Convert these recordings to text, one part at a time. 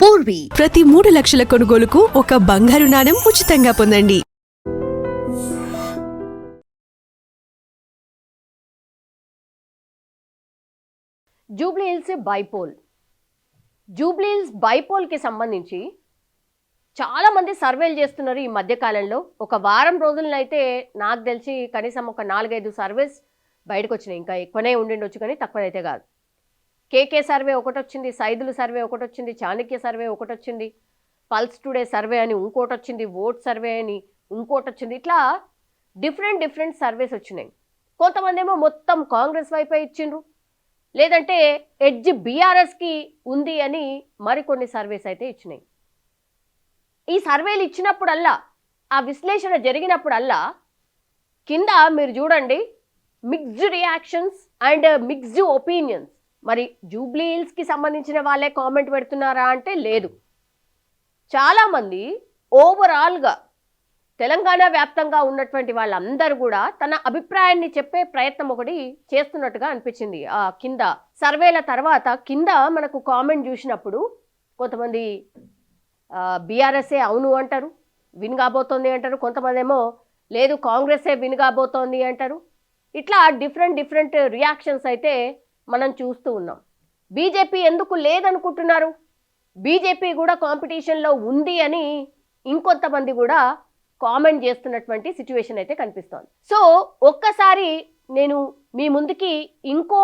పూర్వీ ప్రతి 3 లక్షల కొనుగోలుకు ఒక బంగారు నాణెం ఉచితంగా పొందండి. జూబ్లీహిల్స్ బైపోల్కి సంబంధించి చాలామంది సర్వేలు చేస్తున్నారు ఈ మధ్యకాలంలో. ఒక వారం రోజులనైతే నాకు తెలిసి కనీసం ఒక 4-5 సర్వేస్ బయటకు వచ్చినాయి. ఇంకా ఎక్కువనే ఉండిండొచ్చు కానీ తక్కువనైతే కాదు. కేకే సర్వే ఒకటి వచ్చింది, సైదులు సర్వే ఒకటి వచ్చింది, చాణక్య సర్వే ఒకటి వచ్చింది, పల్స్ టుడే సర్వే అని ఇంకోటి వచ్చింది, ఓట్ సర్వే అని ఇంకోటి వచ్చింది. ఇట్లా డిఫరెంట్ సర్వేస్ వచ్చినాయి. కొంతమంది ఏమో మొత్తం కాంగ్రెస్ వైపే ఇచ్చిండ్రు, లేదంటే ఎడ్జ్ బీఆర్ఎస్కి ఉంది అని మరికొన్ని సర్వేస్ అయితే ఇచ్చినాయి. ఈ సర్వేలు ఇచ్చినప్పుడల్లా, ఆ విశ్లేషణ జరిగినప్పుడల్లా కింద మీరు చూడండి mixed reactions and mixed opinions. మరి జూబ్లీహిల్స్కి సంబంధించిన వాళ్ళే కామెంట్ పెడుతున్నారా అంటే లేదు. చాలామంది ఓవరాల్గా తెలంగాణ వ్యాప్తంగా ఉన్నటువంటి వాళ్ళందరూ కూడా తన అభిప్రాయాన్ని చెప్పే ప్రయత్నం ఒకటి చేస్తున్నట్టుగా అనిపించింది. ఆ కింద సర్వేల తర్వాత కింద మనకు కామెంట్ చూసినప్పుడు కొంతమంది బీఆర్ఎస్ఏ అవును అంటారు, విన్ కాబోతోంది అంటారు, కొంతమంది ఏమో లేదు కాంగ్రెసే విన్ కాబోతోంది అంటారు. ఇట్లా డిఫరెంట్ రియాక్షన్స్ అయితే మనం చూస్తూ ఉన్నాం. బీజేపీ ఎందుకు లేదనుకుంటున్నారు? బీజేపీ కూడా కాంపిటీషన్లో ఉంది అని ఇంకొంతమంది కూడా కామెంట్ చేస్తున్నటువంటి సిచ్యువేషన్ అయితే కనిపిస్తోంది. సో ఒక్కసారి నేను మీ ముందుకి ఇంకో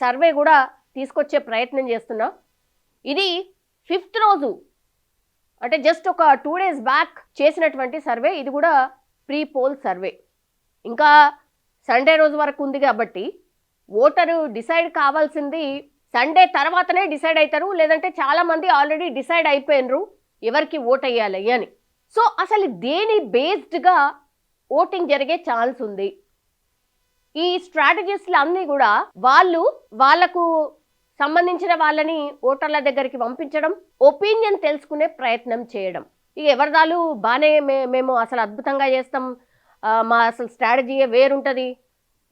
సర్వే కూడా తీసుకొచ్చే ప్రయత్నం చేస్తున్నా. ఇది 5th రోజు అంటే జస్ట్ ఒక 2 days బ్యాక్ చేసినటువంటి సర్వే. ఇది కూడా ప్రీ పోల్ సర్వే. ఇంకా సండే రోజు వరకు ఉంది కాబట్టి ఓటరు డిసైడ్ కావాల్సింది సండే తర్వాతనే డిసైడ్ అవుతారు, లేదంటే చాలామంది ఆల్రెడీ డిసైడ్ అయిపోయినరు ఎవరికి ఓట్ వేయాలి అని. సో అసలు దేని బేస్డ్గా ఓటింగ్ జరిగే ఛాన్స్ ఉంది? ఈ స్ట్రాటజీస్లు అన్నీ కూడా వాళ్ళకు సంబంధించిన వాళ్ళని ఓటర్ల దగ్గరికి పంపించడం, ఒపీనియన్ తెలుసుకునే ప్రయత్నం చేయడం. ఇక ఎవరిదాలు బాగానే మేము అసలు అద్భుతంగా చేస్తాం, మా అసలు స్ట్రాటజీయే వేరుంటుంది,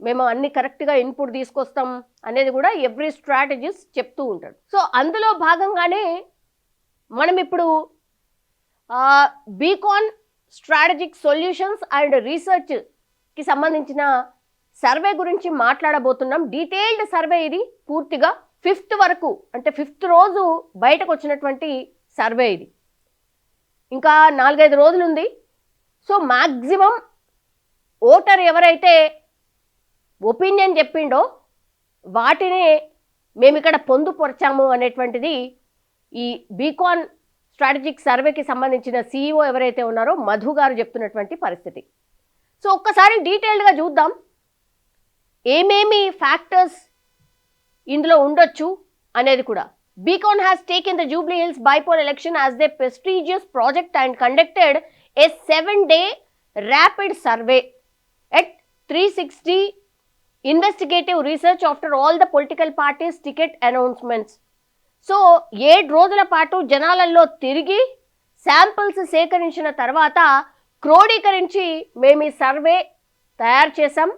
మేము అన్ని కరెక్ట్గా ఇన్పుట్ తీసుకొస్తాం అనేది కూడా ఎవ్రీ స్ట్రాటజిస్ట్ చెప్తూ ఉంటాడు. సో అందులో భాగంగానే మనం ఇప్పుడు బీకాన్ స్ట్రాటజిక్ సొల్యూషన్స్ అండ్ రీసెర్చ్కి సంబంధించిన సర్వే గురించి మాట్లాడబోతున్నాం. డీటెయిల్డ్ సర్వే ఇది, పూర్తిగా 5th వరకు అంటే 5th రోజు బయటకు వచ్చినటువంటి సర్వే ఇది. ఇంకా 4-5 రోజులు ఉంది. సో మ్యాక్సిమం ఓటర్ ఎవరైతే ఒపీనియన్ చెప్పిండో వాటినే మేము ఇక్కడ పొందుపరచాము అనేటువంటిది ఈ బీకాన్ స్ట్రాటజిక్ సర్వేకి సంబంధించిన CEO ఎవరైతే ఉన్నారో మధు గారు చెప్తున్నటువంటి పరిస్థితి. సో ఒక్కసారి డీటెయిల్డ్గా చూద్దాం ఏమేమి ఫ్యాక్టర్స్ ఇందులో ఉండొచ్చు అనేది కూడా. Beacon has taken the Jubilee Hills bypoll election as the prestigious project and conducted a 7-day rapid survey at 360 investigative research after all the political parties ticket announcements. So 7 రోజుల పాటు జనాలలో తిరిగి శాంపిల్స్ సేకరించిన తర్వాత క్రోడీకరించి మేము ఈ సర్వే తయారు చేశాం,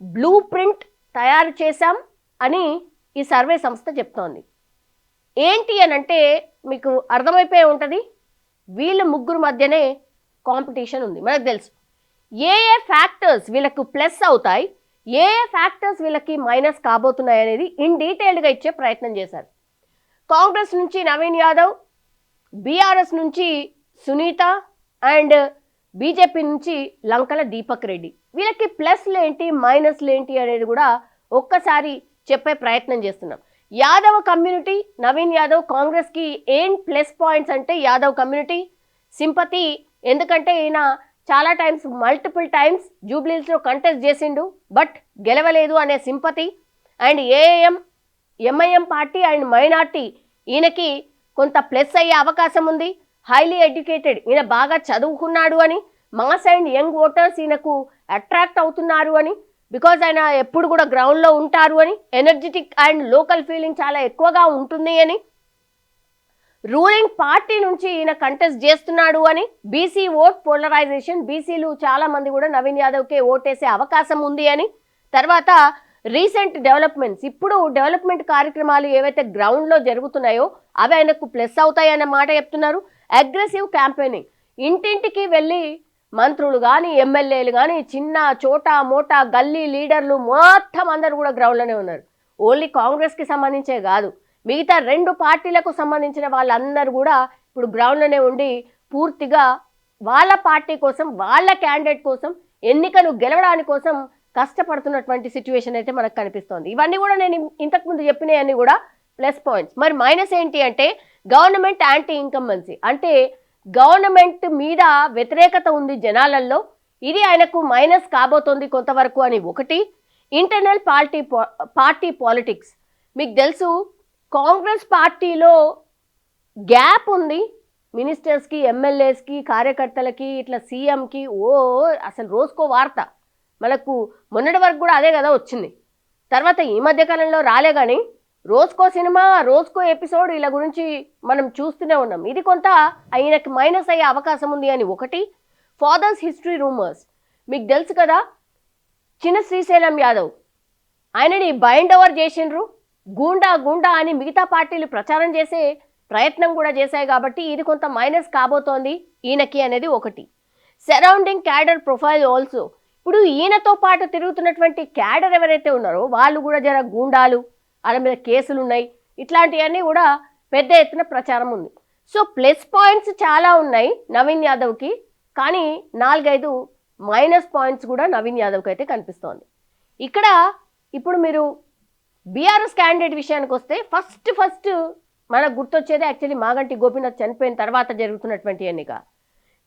బ్లూ ప్రింట్ తయారు చేశాం అని ఈ సర్వే సంస్థ చెప్తోంది. ఏంటి అని అంటే మీకు అర్థమైపోయి ఉంటుంది, వీళ్ళ ముగ్గురు మధ్యనే కాంపిటీషన్ ఉంది. మనకు తెలుసు ఏ ఫ్యాక్టర్స్ వీళ్ళకు ప్లస్ అవుతాయి, ఏ ఫ్యాక్టర్స్ వీళ్ళకి మైనస్ కాబోతున్నాయి అనేది ఇన్ డీటెయిల్డ్గా ఇచ్చే ప్రయత్నం చేశారు. కాంగ్రెస్ నుంచి నవీన్ యాదవ్, బీఆర్ఎస్ నుంచి సునీత అండ్ బీజేపీ నుంచి లంకల దీపక్ రెడ్డి. వీళ్ళకి ప్లస్లు ఏంటి మైనస్లు ఏంటి అనేది కూడా ఒక్కసారి చెప్పే ప్రయత్నం చేస్తున్నాం. యాదవ్ కమ్యూనిటీ, నవీన్ యాదవ్ కాంగ్రెస్కి ఏం ప్లస్ పాయింట్స్ అంటే యాదవ్ కమ్యూనిటీ సింపతి, ఎందుకంటే ఈయన చాలా టైమ్స్ మల్టిపుల్ టైమ్స్ జూబ్లీహిల్స్లో కంటెస్ట్ చేసిండు బట్ గెలవలేదు అనే sympathy. And MIM party and minority ఈయనకి కొంత ప్లస్ అయ్యే అవకాశం ఉంది. హైలీ ఎడ్యుకేటెడ్, ఈయన బాగా చదువుకున్నాడు అని, మాస్ అండ్ యంగ్ ఓటర్స్ ఈయనకు అట్రాక్ట్ అవుతున్నారు అని, బికాజ్ ఆయన ఎప్పుడు కూడా గ్రౌండ్లో ఉంటారు అని, ఎనర్జెటిక్ అండ్ లోకల్ ఫీలింగ్ చాలా ఎక్కువగా ఉంటుంది అని, రూలింగ్ పార్టీ నుంచి ఈయన కంటెస్ట్ చేస్తున్నాడు అని, బీసీ ఓట్ పోలరైజేషన్, బీసీలు చాలా మంది కూడా నవీన్ యాదవ్కే ఓటేసే అవకాశం ఉంది అని, తర్వాత రీసెంట్ డెవలప్మెంట్స్, ఇప్పుడు డెవలప్మెంట్ కార్యక్రమాలు ఏవైతే గ్రౌండ్లో జరుగుతున్నాయో అవి ఆయనకు ప్లస్ అవుతాయి అన్న మాట చెప్తున్నారు. అగ్రెసివ్ క్యాంపెయినింగ్, ఇంటింటికి వెళ్ళి మంత్రులు కానీ ఎమ్మెల్యేలు కానీ చిన్న చోట మోటా గల్లీ లీడర్లు మొత్తం అందరూ కూడా గ్రౌండ్లోనే ఉన్నారు. ఓన్లీ కాంగ్రెస్కి సంబంధించే కాదు, మిగతా 2 పార్టీలకు సంబంధించిన వాళ్ళందరూ కూడా ఇప్పుడు గ్రౌండ్లోనే ఉండి పూర్తిగా వాళ్ళ పార్టీ కోసం, వాళ్ళ క్యాండిడేట్ కోసం, ఎన్నికలు గెలవడానికి కోసం కష్టపడుతున్నటువంటి సిచ్యువేషన్ అయితే మనకు కనిపిస్తోంది. ఇవన్నీ కూడా నేను ఇంతకుముందు చెప్పినవన్నీ కూడా ప్లస్ పాయింట్స్. మరి మైనస్ ఏంటి అంటే గవర్నమెంట్ యాంటీ ఇన్కంబెన్సీ, అంటే గవర్నమెంట్ మీద వ్యతిరేకత ఉంది జనాలలో, ఇది ఆయనకు మైనస్ కాబోతోంది కొంతవరకు అని ఒకటి. ఇంటర్నల్ పార్టీ పాలిటిక్స్, మీకు తెలుసు కాంగ్రెస్ పార్టీలో గ్యాప్ ఉంది, మినిస్టర్స్కి, ఎమ్మెల్యేస్కి, కార్యకర్తలకి, ఇట్లా సీఎంకి అసలు రోజుకో వార్త. మనకు మొన్నటి వరకు కూడా అదే కదా వచ్చింది, తర్వాత ఈ మధ్యకాలంలో రాలే కానీ రోజుకో సినిమా, రోజుకో ఎపిసోడ్ ఇలా గురించి మనం చూస్తూనే ఉన్నాం. ఇది కొంత ఆయనకి మైనస్ అయ్యే అవకాశం ఉంది అని ఒకటి. ఫాదర్స్ హిస్టరీ రూమర్స్, మీకు తెలుసు కదా చిన్న శ్రీశైలం యాదవ్, ఆయనని బైండ్ ఓవర్ చేసిండ్రు, గూండా గూండా అని మిగతా పార్టీలు ప్రచారం చేసే ప్రయత్నం కూడా చేశాయి. కాబట్టి ఇది కొంత మైనస్ కాబోతోంది ఈయనకి అనేది ఒకటి. సరౌండింగ్ క్యాడర్ ప్రొఫైల్ ఆల్సో, ఇప్పుడు ఈయనతో పాటు తిరుగుతున్నటువంటి క్యాడర్ ఎవరైతే ఉన్నారో వాళ్ళు కూడా జర గూండాలు, వాళ్ళ మీద కేసులు ఉన్నాయి, ఇట్లాంటివన్నీ కూడా పెద్ద ఎత్తున ప్రచారం ఉంది. సో ప్లస్ పాయింట్స్ చాలా ఉన్నాయి నవీన్ యాదవ్కి, కానీ 4-5 మైనస్ పాయింట్స్ కూడా నవీన్ యాదవ్కి అయితే కనిపిస్తోంది. ఇక్కడ ఇప్పుడు మీరు బీఆర్ఎస్ క్యాండిడేట్ విషయానికి వస్తే ఫస్ట్ మనకు గుర్తొచ్చేది యాక్చువల్లీ మాగంటి గోపీనాథ్ చనిపోయిన తర్వాత జరుగుతున్నటువంటి ఎన్నిక.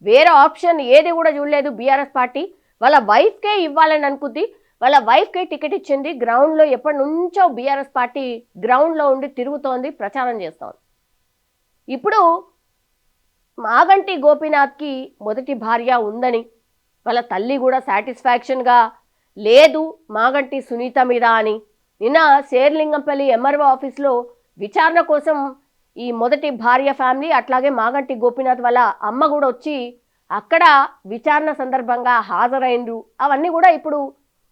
వేరే ఆప్షన్ ఏది కూడా చూడలేదు బీఆర్ఎస్ పార్టీ. వాళ్ళ వైఫ్కే ఇవ్వాలని అనుకుంది, వాళ్ళ వైఫ్కే టికెట్ ఇచ్చింది. గ్రౌండ్లో ఎప్పటి నుంచో బీఆర్ఎస్ పార్టీ గ్రౌండ్లో ఉండి తిరుగుతోంది, ప్రచారం చేస్తోంది. ఇప్పుడు మాగంటి గోపీనాథ్కి మొదటి భార్య ఉందని, వాళ్ళ తల్లి కూడా సాటిస్ఫాక్షన్గా లేదు మాగంటి సునీత మీద అని నిన్న శేర్లింగంపల్లి ఎంఆర్ఓ ఆఫీస్లో విచారణ కోసం ఈ మొదటి భార్య ఫ్యామిలీ, అట్లాగే మాగంటి గోపీనాథ్ వాళ్ళ అమ్మ కూడా వచ్చి అక్కడ విచారణ సందర్భంగా హాజరైండ్రు. అవన్నీ కూడా ఇప్పుడు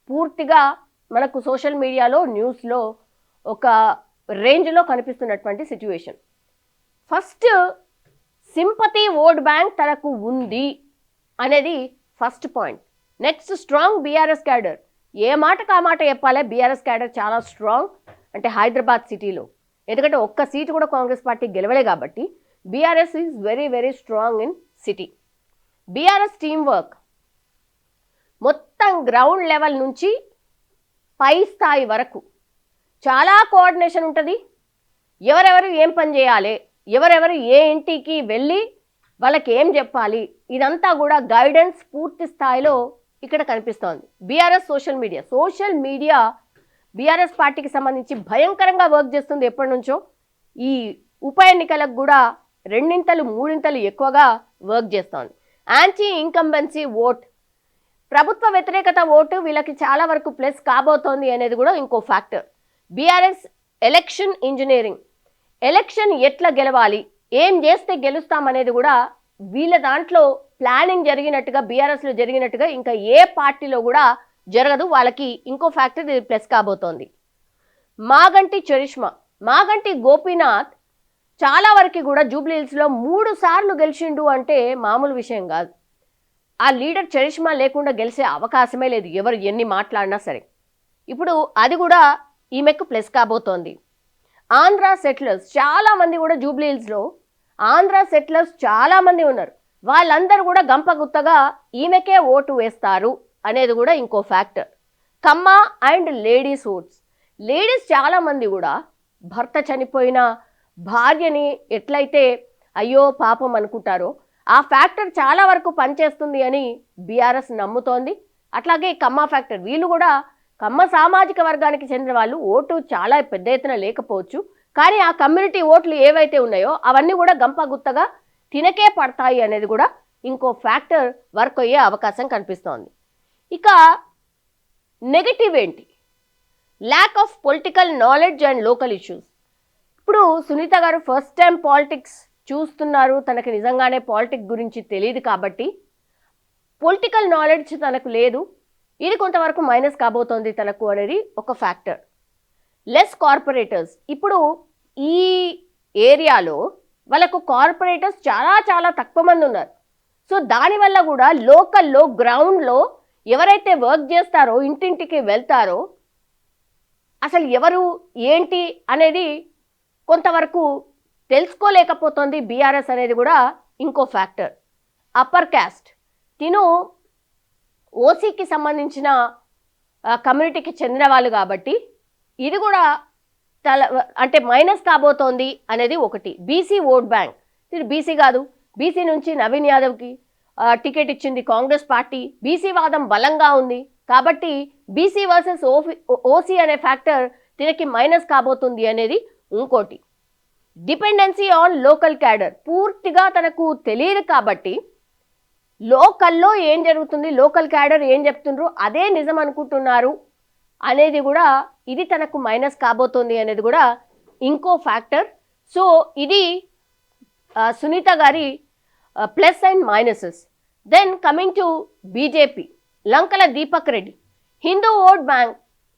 పూర్తిగా మనకు సోషల్ మీడియాలో న్యూస్లో ఒక రేంజ్లో కనిపిస్తున్నటువంటి situation. First sympathy vote bank తనకు ఉంది అనేది first point. Next strong BRS cadre, ఏ మాటకు ఆ మాట చెప్పాలి, బీఆర్ఎస్ క్యాడర్ చాలా స్ట్రాంగ్. అంటే హైదరాబాద్ సిటీలో, ఎందుకంటే ఒక్క సీటు కూడా కాంగ్రెస్ పార్టీ గెలవలే కాబట్టి BRS is very very strong in city. BRS team work మొత్తం గ్రౌండ్ లెవెల్ నుంచి పై స్థాయి వరకు చాలా కోఆర్డినేషన్ ఉంటుంది. ఎవరెవరు ఏం పని చేయాలి, ఎవరెవరు ఏ ఇంటికి వెళ్ళి వాళ్ళకి ఏం చెప్పాలి, ఇదంతా కూడా గైడెన్స్ పూర్తి స్థాయిలో ఇక్కడ కనిపిస్తోంది. బీఆర్ఎస్ సోషల్ మీడియా బీఆర్ఎస్ పార్టీకి సంబంధించి భయంకరంగా వర్క్ చేస్తుంది ఎప్పటి నుంచో. ఈ ఉప ఎన్నికలకు కూడా 2-3 ఎక్కువగా వర్క్ చేస్తోంది. యాంటీ ఇన్కంబెన్సీ ఓట్, ప్రభుత్వ వ్యతిరేకత ఓటు వీళ్ళకి చాలా వరకు ప్లస్ కాబోతోంది అనేది కూడా ఇంకో factor. BRS election engineering, election ఎట్లా గెలవాలి, ఏం చేస్తే గెలుస్తామనేది కూడా వీళ్ళ దాంట్లో ప్లానింగ్ జరిగినట్టుగా, బీఆర్ఎస్లో జరిగినట్టుగా ఇంకా ఏ పార్టీలో కూడా జరగదు. వాళ్ళకి ఇంకో ఫ్యాక్టర్ ఇది ప్లస్ కాబోతోంది. మాగంటి చరిష్మా, మాగంటి గోపీనాథ్ చాలా వరకు కూడా జూబ్లీహిల్స్లో 3 సార్లు గెలిచిండు అంటే మామూలు విషయం కాదు. ఆ లీడర్ చరిష్మా లేకుండా గెలిచే అవకాశమే లేదు, ఎవరు ఎన్ని మాట్లాడినా సరే. ఇప్పుడు అది కూడా ఈమెకు ప్లస్ కాబోతోంది. ఆంధ్ర సెటిలర్స్, చాలామంది కూడా జూబ్లీహిల్స్లో ఆంధ్ర సెటిలర్స్ చాలామంది ఉన్నారు, వాళ్ళందరూ కూడా గంపగుత్తగా ఈమెకే ఓటు వేస్తారు అనేది కూడా ఇంకో factor. Kamma and ladies votes, ladies చాలామంది కూడా భర్త చనిపోయిన భార్యని ఎట్లయితే అయ్యో పాపం అనుకుంటారో ఆ ఫ్యాక్టర్ చాలా వరకు పనిచేస్తుంది అని బీఆర్ఎస్ నమ్ముతోంది. అట్లాగే కమ్మ ఫ్యాక్టర్, వీళ్ళు కూడా కమ్మ సామాజిక వర్గానికి చెందిన వాళ్ళు, ఓటు చాలా పెద్ద ఎత్తున లేకపోవచ్చు కానీ ఆ కమ్యూనిటీ ఓట్లు ఏవైతే ఉన్నాయో అవన్నీ కూడా గంపగుత్తగా తినకే పడతాయి అనేది కూడా ఇంకో ఫ్యాక్టర్ వర్క్ అయ్యే అవకాశం కనిపిస్తోంది. ఇక నెగటివ్ ఏంటి, lack of political knowledge and local issues. ఇప్పుడు సునీత గారు ఫస్ట్ టైం పాలిటిక్స్ చూస్తున్నారు, తనకి నిజంగానే పాలిటిక్స్ గురించి తెలియదు కాబట్టి పొలిటికల్ నాలెడ్జ్ తనకు లేదు. ఇది కొంతవరకు మైనస్ కాబోతోంది తనకు అనేది ఒక ఫ్యాక్టర్. లెస్ కార్పొరేటర్స్, ఇప్పుడు ఈ ఏరియాలో వాళ్ళకు కార్పొరేటర్స్ చాలా చాలా తక్కువ మంది ఉన్నారు. సో దానివల్ల కూడా లోకల్లో గ్రౌండ్లో ఎవరైతే వర్క్ చేస్తారో, ఇంటింటికి వెళ్తారో, అసలు ఎవరు ఏంటి అనేది కొంతవరకు తెలుసుకోలేకపోతుంది బీఆర్ఎస్ అనేది కూడా ఇంకో ఫ్యాక్టర్. అప్పర్ క్యాస్ట్, తిను ఓసీకి సంబంధించిన కమ్యూనిటీకి చెందిన వాళ్ళు కాబట్టి ఇది కూడా అంటే మైనస్ కాబోతోంది అనేది ఒకటి. బీసీ ఓట్ బ్యాంక్, ఇది బీసీ కాదు, బీసీ నుంచి నవీన్ యాదవ్కి టికెట్ ఇచ్చింది కాంగ్రెస్ పార్టీ. బీసీ వాదం బలంగా ఉంది కాబట్టి బీసీ వర్సెస్ ఓసీ అనే ఫ్యాక్టర్ దీనికి మైనస్ కాబోతుంది అనేది ఇంకోటి. డిపెండెన్సీ ఆన్ లోకల్ క్యాడర్, పూర్తిగా తనకు తెలియదు కాబట్టి లోకల్లో ఏం జరుగుతుంది, లోకల్ క్యాడర్ ఏం చెప్తుండ్రు అదే నిజం అనుకుంటున్నారు అనేది కూడా ఇది తనకు మైనస్ కాబోతుంది అనేది కూడా ఇంకో ఫ్యాక్టర్. సో ఇది సునీత గారి plus and minuses. Then coming to BJP, Lankala Deepak Reddy, Hindu vote bank,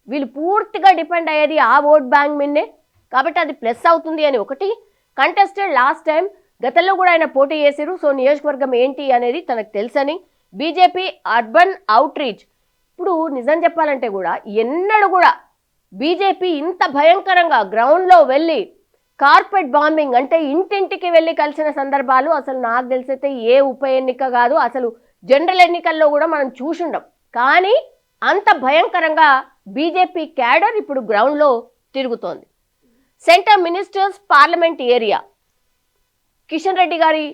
వీళ్ళు పూర్తిగా డిపెండ్ అయ్యేది ఆ ఓట్ బ్యాంక్ మీదే కాబట్టి అది ప్లస్ అవుతుంది అని ఒకటి. కంటెస్టెడ్ లాస్ట్ టైం, గతంలో కూడా ఆయన పోటీ చేశారు, సో నియోజకవర్గం ఏంటి అనేది తనకు తెలుసని. బీజేపీ అర్బన్ అవుట్ రీచ్, ఇప్పుడు నిజం చెప్పాలంటే కూడా ఎన్నడూ కూడా బీజేపీ ఇంత భయంకరంగా గ్రౌండ్లో వెళ్ళి కార్పెట్ బాంబింగ్ అంటే ఇంటింటికి వెళ్ళి కలిసిన సందర్భాలు అసలు నాకు తెలిసైతే ఏ ఉప ఎన్నిక కాదు, అసలు జనరల్ ఎన్నికల్లో కూడా మనం చూసుండం. కానీ అంత భయంకరంగా బీజేపీ క్యాడర్ ఇప్పుడు గ్రౌండ్లో తిరుగుతోంది. Centre ministers parliament area, Kishan Reddy గారి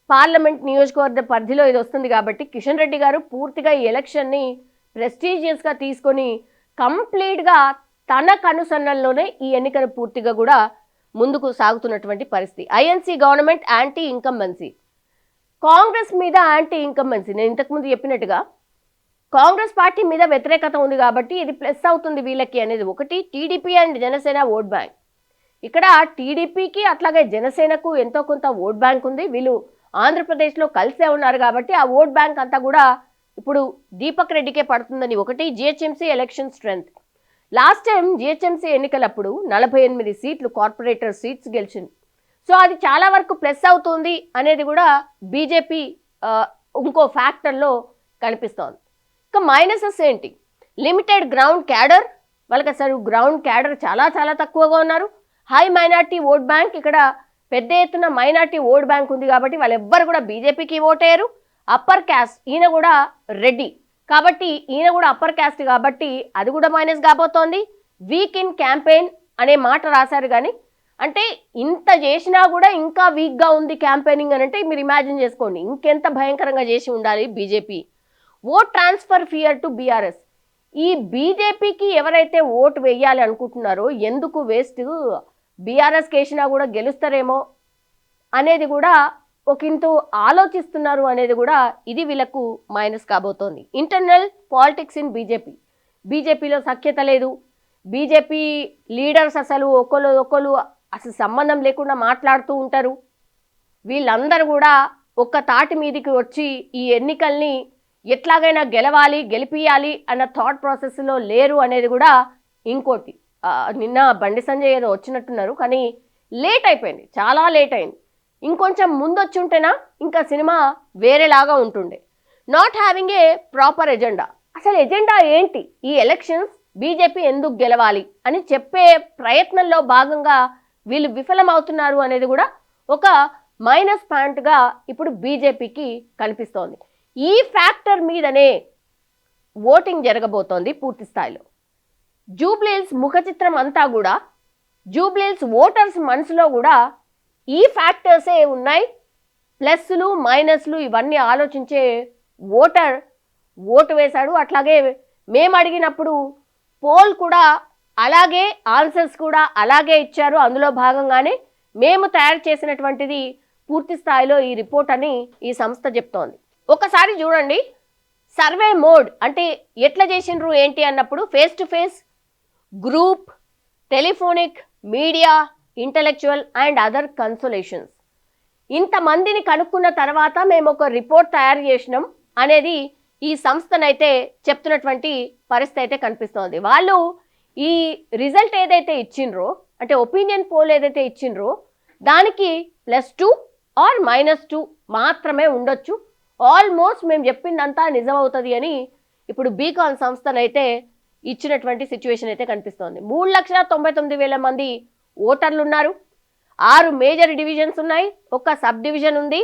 పార్లమెంట్ నియోజకవర్గ పరిధిలో ఇది వస్తుంది కాబట్టి కిషన్ రెడ్డి గారు పూర్తిగా ఈ ఎలక్షన్ని ప్రెస్టీజియస్గా తీసుకొని కంప్లీట్గా తన కనుసన్నల్లోనే ఈ ఎన్నికను పూర్తిగా కూడా ముందుకు సాగుతున్నటువంటి పరిస్థితి. INC government anti incumbency, Congress మీద యాంటీ ఇన్కంబెన్సీ. నేను ఇంతకుముందు చెప్పినట్టుగా కాంగ్రెస్ పార్టీ మీద వ్యతిరేకత ఉంది కాబట్టి ఇది ప్లస్ అవుతుంది వీళ్ళకి అనేది ఒకటి. TDP and Janasena vote bank, ఇక్కడ టీడీపీకి అట్లాగే జనసేనకు ఎంతో కొంత ఓట్ బ్యాంక్ ఉంది, వీళ్ళు ఆంధ్రప్రదేశ్లో కలిసే ఉన్నారు కాబట్టి ఆ ఓట్ బ్యాంక్ అంతా కూడా ఇప్పుడు దీపక్ రెడ్డికే పడుతుందని ఒకటి. GHMC election strength, last time GHMC ఎన్నికలప్పుడు 48 సీట్లు కార్పొరేటర్ సీట్స్ గెలిచింది, సో అది చాలా వరకు ప్లస్ అవుతుంది అనేది కూడా బీజేపీ ఇంకో ఫ్యాక్టర్లో కనిపిస్తోంది. ఇక మైనసెస్ ఏంటి, లిమిటెడ్ గ్రౌండ్ క్యాడర్, వాళ్ళకి అసలు గ్రౌండ్ క్యాడర్ చాలా చాలా తక్కువగా ఉన్నారు. హై మైనార్టీ ఓట్ బ్యాంక్, ఇక్కడ పెద్ద ఎత్తున మైనార్టీ ఓట్ బ్యాంక్ ఉంది కాబట్టి వాళ్ళు ఎవ్వరు కూడా బీజేపీకి ఓటేయరు. అప్పర్ క్యాస్ట్, ఈయన కూడా రెడ్డి కాబట్టి ఈయన కూడా అప్పర్ క్యాస్ట్ కాబట్టి అది కూడా మైనస్ కాబోతోంది. వీక్ ఇన్ క్యాంపెయిన్ అనే మాట రాశారు కానీ అంటే ఇంత చేసినా కూడా ఇంకా వీక్గా ఉంది క్యాంపెయినింగ్ అని అంటే మీరు ఇమాజిన్ చేసుకోండి ఇంకెంత భయంకరంగా చేసి ఉండాలి BJP. Vote transfer fear to BRS, ఈ బీజేపీకి ఎవరైతే ఓటు వేయాలి అనుకుంటున్నారో ఎందుకు వేస్ట్, బీఆర్ఎస్కి వేసినా కూడా గెలుస్తారేమో అనేది కూడా ఒకంత ఆలోచిస్తున్నారు అనేది కూడా ఇది వీళ్ళకు మైనస్ కాబోతోంది. ఇంటర్నల్ పాలిటిక్స్ ఇన్ బీజేపీ, బీజేపీలో సఖ్యత లేదు, బీజేపీ లీడర్స్ అసలు ఒకళ్ళు అసలు సంబంధం లేకుండా మాట్లాడుతూ ఉంటారు, వీళ్ళందరూ కూడా ఒక్క తాటి మీదికి వచ్చి ఈ ఎన్నికల్ని ఎట్లాగైనా గెలవాలి గెలిపియాలి అన్న థాట్ ప్రాసెస్లో లేరు అనేది కూడా ఇంకోటి. నిన్న బండి సంజయ్ ఏదో వచ్చినట్టున్నారు కానీ లేట్ అయిపోయింది, చాలా లేట్ అయింది, ఇంకొంచెం ముందు వచ్చి ఉంటేనా ఇంకా సినిమా వేరేలాగా ఉంటుండే. Not having a proper agenda, అసలు ఎజెండా ఏంటి, ఈ ఎలక్షన్స్ బీజేపీ ఎందుకు గెలవాలి అని చెప్పే ప్రయత్నంలో భాగంగా వీళ్ళు విఫలమవుతున్నారు అనేది కూడా ఒక మైనస్ పాయింట్గా ఇప్పుడు బీజేపీకి కనిపిస్తోంది. ఈ ఫ్యాక్టర్ మీదనే ఓటింగ్ జరగబోతోంది పూర్తి స్థాయిలో. జూబ్లీహిల్స్ ముఖ చిత్రం అంతా కూడా జూబ్లీహిల్స్ ఓటర్స్ మనసులో కూడా ఈ ఫ్యాక్టర్సే ఉన్నాయి, ప్లస్లు మైనస్లు ఇవన్నీ ఆలోచించే ఓటర్ ఓటు వేశాడు. అట్లాగే మేము అడిగినప్పుడు పోల్ కూడా అలాగే ఆన్సర్స్ కూడా అలాగే ఇచ్చారు, అందులో భాగంగానే మేము తయారు చేసినటువంటిది పూర్తి స్థాయిలో ఈ రిపోర్ట్ అని ఈ సంస్థ చెప్తోంది. ఒకసారి చూడండి సర్వే మోడ్ అంటే ఎట్లా చేసిండ్రు ఏంటి అన్నప్పుడు face to face, group, telephonic, media, intellectual and other consolations, ఇంతమందిని కనుక్కున్న తర్వాత మేము ఒక రిపోర్ట్ తయారు చేసినాం అనేది ఈ సంస్థనైతే చెప్తున్నటువంటి పరిస్థితి అయితే కనిపిస్తోంది. వాళ్ళు ఈ రిజల్ట్ ఏదైతే ఇచ్చిండ్రో, అంటే ఒపీనియన్ పోల్ ఏదైతే ఇచ్చిండ్రో దానికి +2 ఆర్ -2 మాత్రమే ఉండొచ్చు. ఆల్మోస్ట్ మేము చెప్పిందంతా నిజమవుతుంది అని ఇప్పుడు బీకాన్ సంస్థనైతే ఇచ్చినటువంటి సిచ్యువేషన్ అయితే కనిపిస్తోంది. 3,99,000 మంది ఓటర్లు ఉన్నారు. 6 మేజర్ డివిజన్స్ ఉన్నాయి, ఒక సబ్ డివిజన్ ఉంది.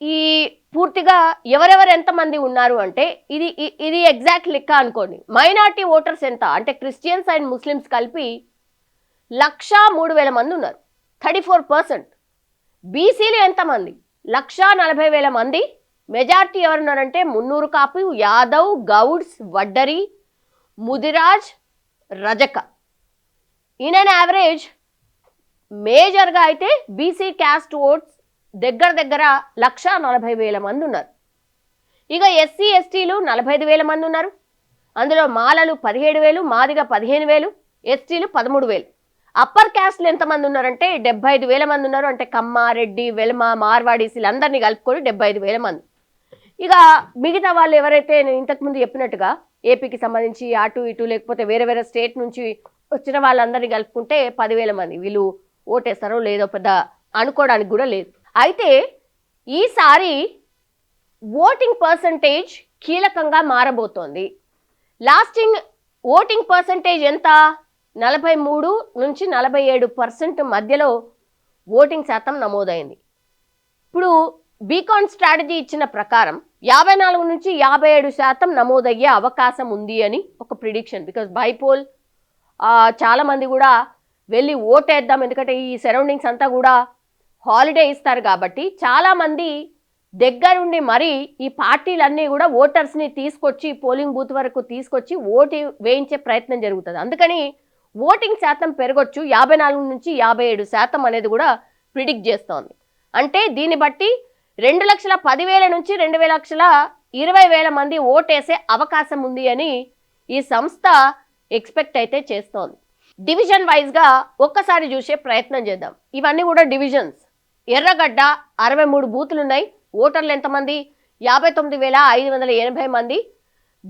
ఈ పూర్తిగా ఎవరెవరు ఎంతమంది ఉన్నారు అంటే ఇది ఎగ్జాక్ట్ లెక్క అనుకోండి. మైనార్టీ ఓటర్స్ ఎంత అంటే క్రిస్టియన్స్ అండ్ ముస్లిమ్స్ కలిపి 1,03,000 మంది ఉన్నారు, 34%. బీసీలు ఎంతమంది? 1,40,000 మంది. మెజార్టీ ఎవరున్నారంటే మున్నూరు కాపు, యాదవ్, గౌడ్స్, వడ్డరి, ముదిరాజ్, రజక. ఇన్ అన్ యావరేజ్ మేజర్గా అయితే బీసీ క్యాస్ట్ ఓట్స్ దగ్గర 1,40,000 మంది ఉన్నారు. ఇక ఎస్సీ ఎస్టీలు 45,000 మంది ఉన్నారు. అందులో మాలలు 17,000, మాదిగ 15,000, ఎస్టీలు 13,000. అప్పర్ క్యాస్ట్లు ఎంతమంది ఉన్నారంటే 75,000 మంది ఉన్నారు. అంటే కమ్మ, రెడ్డి, వెల్మ, మార్వాడీస్ వీళ్ళందరినీ కలుపుకొని 75,000 మంది. ఇక మిగతా వాళ్ళు ఎవరైతే నేను ఇంతకుముందు చెప్పినట్టుగా ఏపీకి సంబంధించి అటు ఇటు లేకపోతే వేరే వేరే స్టేట్ నుంచి వచ్చిన వాళ్ళందరినీ కలుపుకుంటే 10,000 మంది. వీళ్ళు ఓటేస్తారో లేదో పెద్ద అనుకోవడానికి కూడా లేదు. అయితే ఈసారి ఓటింగ్ పర్సంటేజ్ కీలకంగా మారబోతోంది. లాస్టింగ్ ఓటింగ్ పర్సంటేజ్ ఎంత? 43 నుంచి 47% మధ్యలో ఓటింగ్ శాతం నమోదైంది. ఇప్పుడు బీకాన్ స్ట్రాటజీ ఇచ్చిన ప్రకారం 54 నుంచి 57% నమోదయ్యే అవకాశం ఉంది అని ఒక ప్రిడిక్షన్. బికాజ్ బైపోల్ చాలామంది కూడా వెళ్ళి ఓటేద్దాం, ఎందుకంటే ఈ సరౌండింగ్స్ అంతా కూడా హాలిడే ఇస్తారు కాబట్టి చాలామంది దగ్గరుండి మరి ఈ పార్టీలన్నీ కూడా ఓటర్స్ని తీసుకొచ్చి పోలింగ్ బూత్ వరకు తీసుకొచ్చి ఓటు వేయించే ప్రయత్నం జరుగుతుంది. అందుకని ఓటింగ్ శాతం పెరగొచ్చు, 54 నుంచి 57% అనేది కూడా ప్రిడిక్ట్ చేస్తోంది. అంటే దీన్ని బట్టి 2,10,000 నుంచి 2,20,000 మంది ఓటేసే అవకాశం ఉంది అని ఈ సంస్థ ఎక్స్పెక్ట్ అయితే చేస్తోంది. డివిజన్ వైజ్గా ఒక్కసారి చూసే ప్రయత్నం చేద్దాం. ఇవన్నీ కూడా డివిజన్స్. ఎర్రగడ్డ 63 బూతులు ఉన్నాయి. ఓటర్లు ఎంతమంది? 59,580 మంది.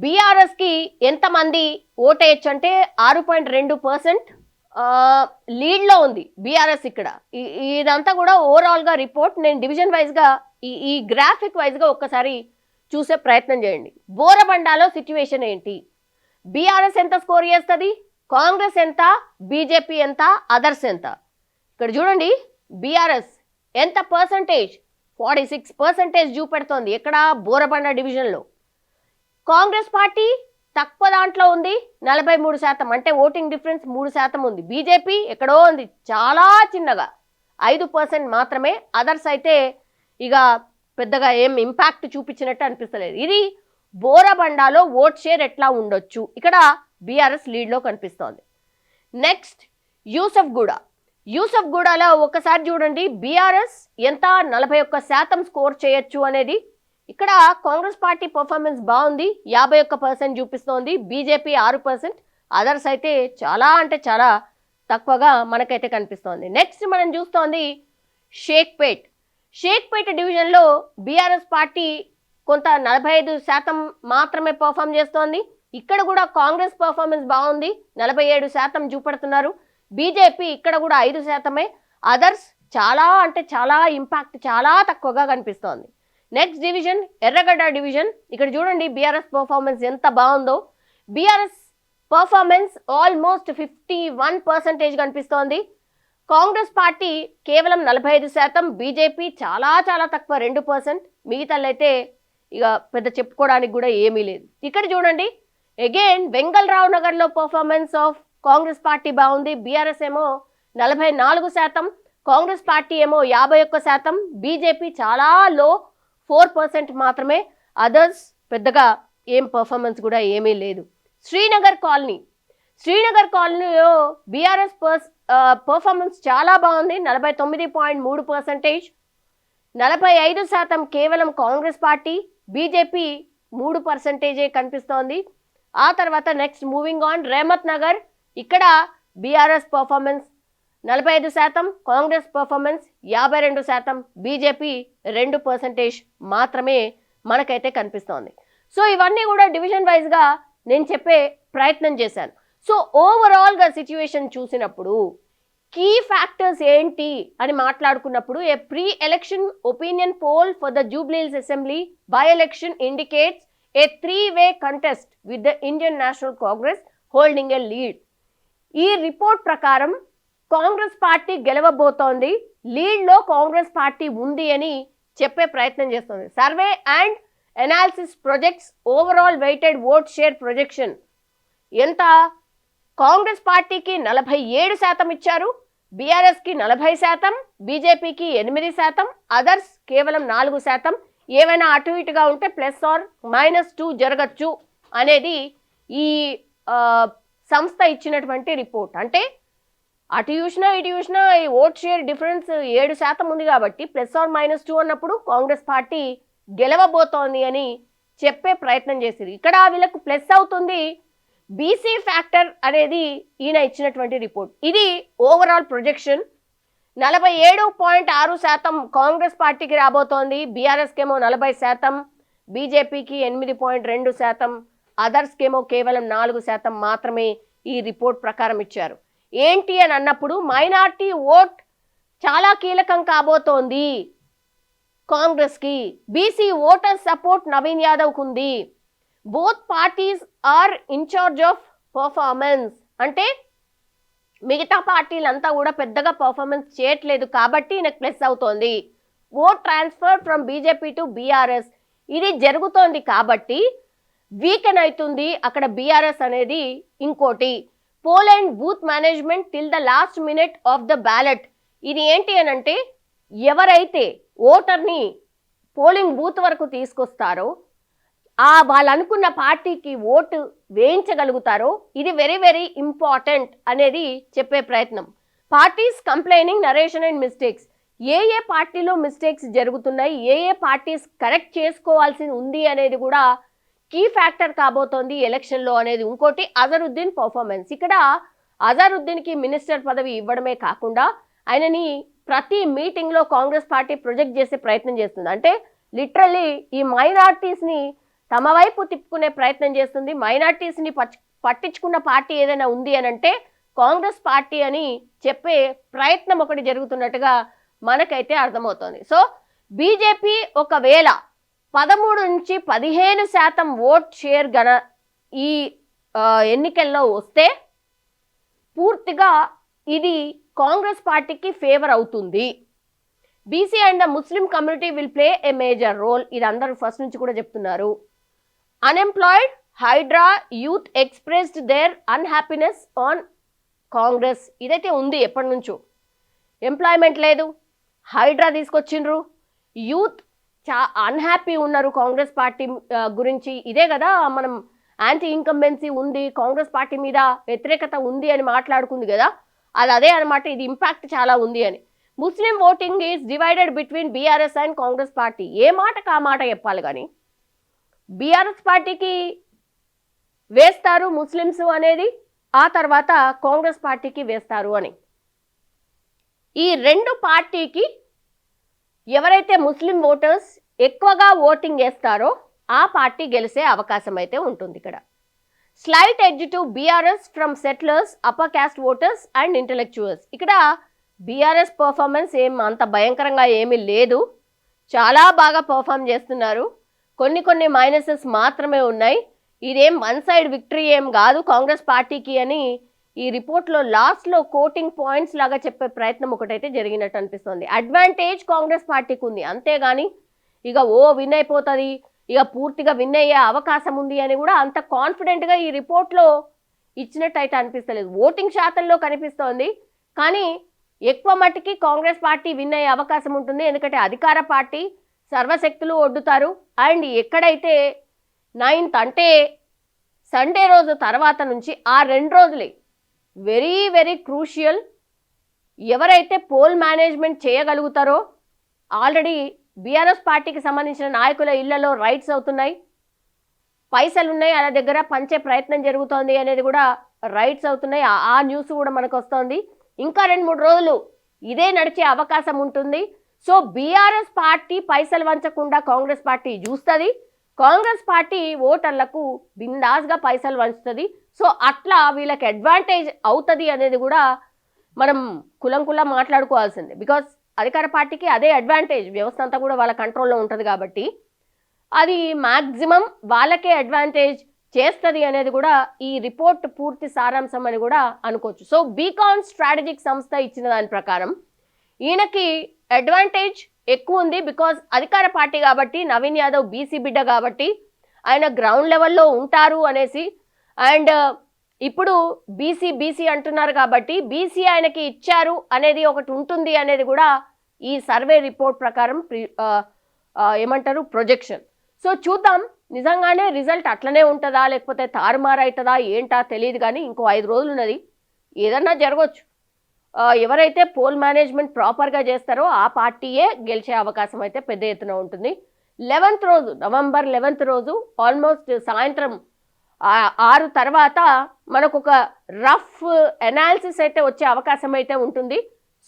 బీఆర్ఎస్కి ఎంతమంది ఓటేయచ్చు అంటే 6.2% లీడ్లో ఉంది బీఆర్ఎస్. ఇక్కడ ఇదంతా కూడా ఓవరాల్గా రిపోర్ట్. నేను డివిజన్ వైజ్గా ఈ గ్రాఫిక్ వైజ్గా ఒక్కసారి చూసే ప్రయత్నం చేయండి. బోరబండాలో సిచ్యువేషన్ ఏంటి? బీఆర్ఎస్ ఎంత స్కోర్ చేస్తుంది? కాంగ్రెస్ ఎంత? బీజేపీ ఎంత? అదర్స్ ఎంత? ఇక్కడ చూడండి, బీఆర్ఎస్ ఎంత పర్సంటేజ్? 46% చూపెడుతోంది. ఎక్కడ? బోరబండ డివిజన్లో. కాంగ్రెస్ పార్టీ తక్కువ దాంట్లో ఉంది, 43%. అంటే ఓటింగ్ డిఫరెన్స్ 3% ఉంది. బీజేపీ ఎక్కడో ఉంది, చాలా చిన్నగా 5% మాత్రమే. అదర్స్ అయితే ఇక పెద్దగా ఏం ఇంపాక్ట్ చూపించినట్టు అనిపిస్తలేదు. ఇది బోరబండాలో ఓట్ షేర్ ఎట్లా ఉండొచ్చు. ఇక్కడ బీఆర్ఎస్ లీడ్లో కనిపిస్తోంది. నెక్స్ట్ యూసఫ్గూడలో ఒకసారి చూడండి, బీఆర్ఎస్ ఎంత 41% స్కోర్ చేయొచ్చు అనేది. ఇక్కడ కాంగ్రెస్ పార్టీ పర్ఫార్మెన్స్ బాగుంది, 51% చూపిస్తోంది. బీజేపీ 6%, అదర్స్ అయితే చాలా అంటే చాలా తక్కువగా మనకైతే కనిపిస్తోంది. నెక్స్ట్ మనం చూస్తోంది షేక్పేట్ డివిజన్లో బీఆర్ఎస్ పార్టీ కొంత 45% మాత్రమే పర్ఫామ్ చేస్తోంది. ఇక్కడ కూడా కాంగ్రెస్ పర్ఫార్మెన్స్ బాగుంది, 47% చూపెడుతున్నారు. బీజేపీ ఇక్కడ కూడా 5%. అదర్స్ చాలా అంటే చాలా ఇంపాక్ట్ చాలా తక్కువగా కనిపిస్తోంది. నెక్స్ట్ డివిజన్ ఎర్రగడ్డ డివిజన్. ఇక్కడ చూడండి బీఆర్ఎస్ పర్ఫార్మెన్స్ ఎంత బాగుందో. బీఆర్ఎస్ పర్ఫార్మెన్స్ ఆల్మోస్ట్ 51% కనిపిస్తోంది. కాంగ్రెస్ పార్టీ కేవలం 45%, బీజేపీ చాలా చాలా తక్కువ 2%. మిగతాలైతే ఇక పెద్ద చెప్పుకోవడానికి కూడా ఏమీ లేదు. ఇక్కడ చూడండి అగైన్ వెంగళరావు నగర్లో పర్ఫార్మెన్స్ ఆఫ్ కాంగ్రెస్ పార్టీ బాగుంది. బీఆర్ఎస్ ఏమో 44%, కాంగ్రెస్ పార్టీ ఏమో 51%, బీజేపీ చాలా లో 4% మాత్రమే. అదర్స్ పెద్దగా ఏం పర్ఫార్మెన్స్ కూడా ఏమీ లేదు. శ్రీనగర్ కాలనీలో బీఆర్ఎస్ పర్ఫార్మెన్స్ చాలా బాగుంది, 49.3%. 45% కేవలం కాంగ్రెస్ పార్టీ, బీజేపీ 3% కనిపిస్తోంది. ఆ తర్వాత నెక్స్ట్ మూవింగ్ ఆన్ రేమత్ నగర్. ఇక్కడ BRS performance 45%, Congress performance 52%, BJP 2% మాత్రమే మనకైతే కనిపిస్తోంది. సో ఇవన్నీ కూడా డివిజన్ వైజ్గా నేను చెప్పే ప్రయత్నం చేశాను. సో ఓవరాల్గా సిచ్యువేషన్ చూసినప్పుడు కీ ఫ్యాక్టర్స్ ఏంటి అని మాట్లాడుకున్నప్పుడు a pre election opinion poll for the Jubilee Hills assembly by election indicates a 3-way contest with the Indian National Congress holding a lead. ఈ రిపోర్ట్ ప్రకారం కాంగ్రెస్ పార్టీ గెలవబోతోంది, లీడ్లో కాంగ్రెస్ పార్టీ ఉంది అని చెప్పే ప్రయత్నం చేస్తుంది. Survey and analysis projects overall weighted vote share projection ఎంత? కాంగ్రెస్ పార్టీకి 47% ఇచ్చారు, బీఆర్ఎస్కి 40%, బీజేపీకి 8%, అదర్స్ కేవలం 4%. ఏమైనా అటు ఇటుగా ఉంటే +or-2 జరగచ్చు అనేది ఈ సంస్థ ఇచ్చినటువంటి రిపోర్ట్. అంటే అటు చూసినా ఇటు చూసినా ఈ ఓట్ షేర్ డిఫరెన్స్ 7% ఉంది కాబట్టి +or-2 అన్నప్పుడు కాంగ్రెస్ పార్టీ గెలవబోతోంది అని చెప్పే ప్రయత్నం చేసింది. ఇక్కడ వీళ్ళకు ప్లస్ అవుతుంది బీసీ ఫ్యాక్టర్ అనేది ఈయన ఇచ్చినటువంటి రిపోర్ట్. ఇది ఓవరాల్ ప్రొజెక్షన్. 47.6% కాంగ్రెస్ పార్టీకి రాబోతోంది, బీఆర్ఎస్కేమో 40%, బీజేపీకి 8.2%, అదర్స్కేమో కేవలం 4% మాత్రమే ఈ రిపోర్ట్ ప్రకారం ఇచ్చారు. ఏంటి అని అన్నప్పుడు మైనార్టీ ఓట్ చాలా కీలకం కాబోతోంది కాంగ్రెస్కి. బీసీ ఓటర్ సపోర్ట్ నవీన్ యాదవ్కు ఉంది. Both parties are in charge of performance. అంటే మిగతా పార్టీలంతా కూడా పెద్దగా పర్ఫార్మెన్స్ చేయట్లేదు కాబట్టి నాకు ప్లస్ అవుతోంది. Vote transfer from BJP to BRS ఇది జరుగుతోంది కాబట్టి వీకెన్ అవుతుంది అక్కడ బీఆర్ఎస్ అనేది. ఇంకోటి poll and booth management till the last minute of the ballot. ఇది ఏంటి అని అంటే ఎవరైతే ఓటర్ని పోలింగ్ బూత్ వరకు తీసుకొస్తారో వాళ్ళు అనుకున్న పార్టీకి ఓటు వేయించగలుగుతారో ఇది వెరీ వెరీ ఇంపార్టెంట్ అనేది చెప్పే ప్రయత్నం. Parties complaining narration and mistakes. ఏ పార్టీలో మిస్టేక్స్ జరుగుతున్నాయి, ఏ పార్టీస్ కరెక్ట్ చేసుకోవాల్సి ఉంది అనేది కూడా కీ ఫ్యాక్టర్ కాబోతోంది ఎలక్షన్లో అనేది. ఇంకోటి అజరుద్దీన్ పర్ఫార్మెన్స్. ఇక్కడ అజరుద్దీన్కి మినిస్టర్ పదవి ఇవ్వడమే కాకుండా ఆయనని ప్రతి మీటింగ్లో కాంగ్రెస్ పార్టీ ప్రొజెక్ట్ చేసే ప్రయత్నం చేస్తుంది. అంటే లిటరల్లీ ఈ మైనార్టీస్ని తమ వైపు తిప్పుకునే ప్రయత్నం చేస్తుంది. మైనార్టీస్ని పట్టించుకున్న పార్టీ ఏదైనా ఉంది అని అంటే కాంగ్రెస్ పార్టీ అని చెప్పే ప్రయత్నం ఒకటి జరుగుతున్నట్టుగా మనకైతే అర్థమవుతోంది. సో బీజేపీ ఒకవేళ 13 నుంచి 15% ఓట్ షేర్ ఈ ఎన్నికల్లో వస్తే పూర్తిగా ఇది కాంగ్రెస్ పార్టీకి ఫేవర్ అవుతుంది. BC and the Muslim community will play a major role. ఇది అందరూ ఫస్ట్ నుంచి కూడా చెప్తున్నారు. Unemployed Hydra youth expressed their unhappiness on Congress. ఇదైతే ఉంది ఎప్పటి నుంచో. ఎంప్లాయ్మెంట్ లేదు, హైడ్రా తీసుకొచ్చిండ్రు, యూత్ అన్హ్యాపీ ఉన్నారు కాంగ్రెస్ పార్టీ గురించి. ఇదే కదా మనం యాంటీ ఇన్కంబెన్సీ ఉంది, కాంగ్రెస్ పార్టీ మీద వ్యతిరేకత ఉంది అని మాట్లాడుకుంది కదా, అది అదే అనమాట. ఇది ఇంపాక్ట్ చాలా ఉంది అని. Muslim voting is divided between BRS and Congress party. ఏ మాటకు ఆ మాట చెప్పాలి కానీ బీఆర్ఎస్ పార్టీకి వేస్తారు ముస్లిమ్స్ అనేది, ఆ తర్వాత కాంగ్రెస్ పార్టీకి వేస్తారు అని. ఈ రెండు పార్టీకి ఎవరైతే ముస్లిం ఓటర్స్ ఎక్కువగా ఓటింగ్ వేస్తారో ఆ పార్టీ గెలిచే అవకాశం అయితే ఉంటుంది. ఇక్కడ slight edge to BRS from settlers, upper caste voters and intellectuals. ఇక్కడ బీఆర్ఎస్ పర్ఫార్మెన్స్ అంత భయంకరంగా ఏమీ లేదు, చాలా బాగా పర్ఫామ్ చేస్తున్నారు. కొన్ని మైనసెస్ మాత్రమే ఉన్నాయి. ఇదేం వన్ సైడ్ విక్టరీ ఏం కాదు కాంగ్రెస్ పార్టీకి అని ఈ రిపోర్ట్లో లాస్ట్లో కోటింగ్ పాయింట్స్ లాగా చెప్పే ప్రయత్నం ఒకటైతే జరిగినట్టు అనిపిస్తుంది. అడ్వాంటేజ్ కాంగ్రెస్ పార్టీకి ఉంది, అంతేగాని ఇక విన్ అయిపోతుంది, ఇక పూర్తిగా విన్ అయ్యే అవకాశం ఉంది అని కూడా అంత కాన్ఫిడెంట్గా ఈ రిపోర్ట్లో ఇచ్చినట్టయితే అనిపిస్తలేదు. ఓటింగ్ శాతంలో కనిపిస్తోంది కానీ ఎక్కువ మట్టికి కాంగ్రెస్ పార్టీ విన్ అయ్యే అవకాశం ఉంటుంది. ఎందుకంటే అధికార పార్టీ సర్వశక్తులు ఒడ్డుతారు. అండ్ ఎక్కడైతే 9th అంటే సండే రోజు తర్వాత నుంచి ఆ 2 రోజులే వెరీ వెరీ క్రూషియల్. ఎవరైతే పోల్ మేనేజ్మెంట్ చేయగలుగుతారో, ఆల్రెడీ బీఆర్ఎస్ పార్టీకి సంబంధించిన నాయకుల ఇళ్లలో రైట్స్ అవుతున్నాయి, పైసలు ఉన్నాయి, వాళ్ళ దగ్గర పంచే ప్రయత్నం జరుగుతోంది అనేది కూడా రైట్స్ అవుతున్నాయి. ఆ న్యూస్ కూడా మనకు వస్తుంది. ఇంకా 2-3 రోజులు ఇదే నడిచే అవకాశం ఉంటుంది. సో బీఆర్ఎస్ పార్టీ పైసలు వంచకుండా కాంగ్రెస్ పార్టీ చూస్తుంది, కాంగ్రెస్ పార్టీ ఓటర్లకు బిందాస్గా పైసలు వంచుతుంది. సో అట్లా వీళ్ళకి అడ్వాంటేజ్ అవుతుంది అనేది కూడా మనం కులం మాట్లాడుకోవాల్సిందే. బికాస్ అధికార పార్టీకి అదే అడ్వాంటేజ్, వ్యవస్థ అంతా కూడా వాళ్ళ కంట్రోల్లో ఉంటుంది కాబట్టి అది మ్యాక్సిమం వాళ్ళకే అడ్వాంటేజ్ చేస్తుంది అనేది కూడా ఈ రిపోర్ట్ పూర్తి సారాంశం అని కూడా అనుకోవచ్చు. సో బీకాన్ స్ట్రాటజిక్ సంస్థ ఇచ్చిన దాని ప్రకారం ఈయనకి అడ్వాంటేజ్ ఎక్కువ ఉంది. బికాజ్ అధికార పార్టీ కాబట్టి, నవీన్ యాదవ్ బీసీ బిడ్డ కాబట్టి ఆయన గ్రౌండ్ లెవెల్లో ఉంటారు అనేసి, అండ్ ఇప్పుడు బీసీ అంటున్నారు కాబట్టి బీసీ ఆయనకి ఇచ్చారు అనేది ఒకటి ఉంటుంది అనేది కూడా ఈ సర్వే రిపోర్ట్ ప్రకారం ఏమంటారు ప్రొజెక్షన్. సో చూద్దాం నిజంగానే రిజల్ట్ అట్లనే ఉంటుందా లేకపోతే తారుమారైతుందా ఏంటా తెలియదు, కానీ ఇంకో 5 రోజులు ఉన్నది, ఏదన్నా జరగవచ్చు. ఎవరైతే పోల్ మేనేజ్మెంట్ ప్రాపర్గా చేస్తారో ఆ పార్టీయే గెలిచే అవకాశం అయితే పెద్ద ఎత్తున ఉంటుంది. 11th రోజు, నవంబర్ 11th రోజు ఆల్మోస్ట్ సాయంత్రం 6 తర్వాత మనకు ఒక రఫ్ అనాలిసిస్ అయితే వచ్చే అవకాశం అయితే ఉంటుంది.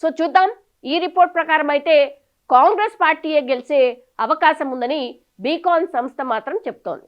సో చూద్దాం. ఈ రిపోర్ట్ ప్రకారం అయితే కాంగ్రెస్ పార్టీయే గెలిచే అవకాశం ఉందని బీకాన్ సంస్థ మాత్రం చెప్తోంది.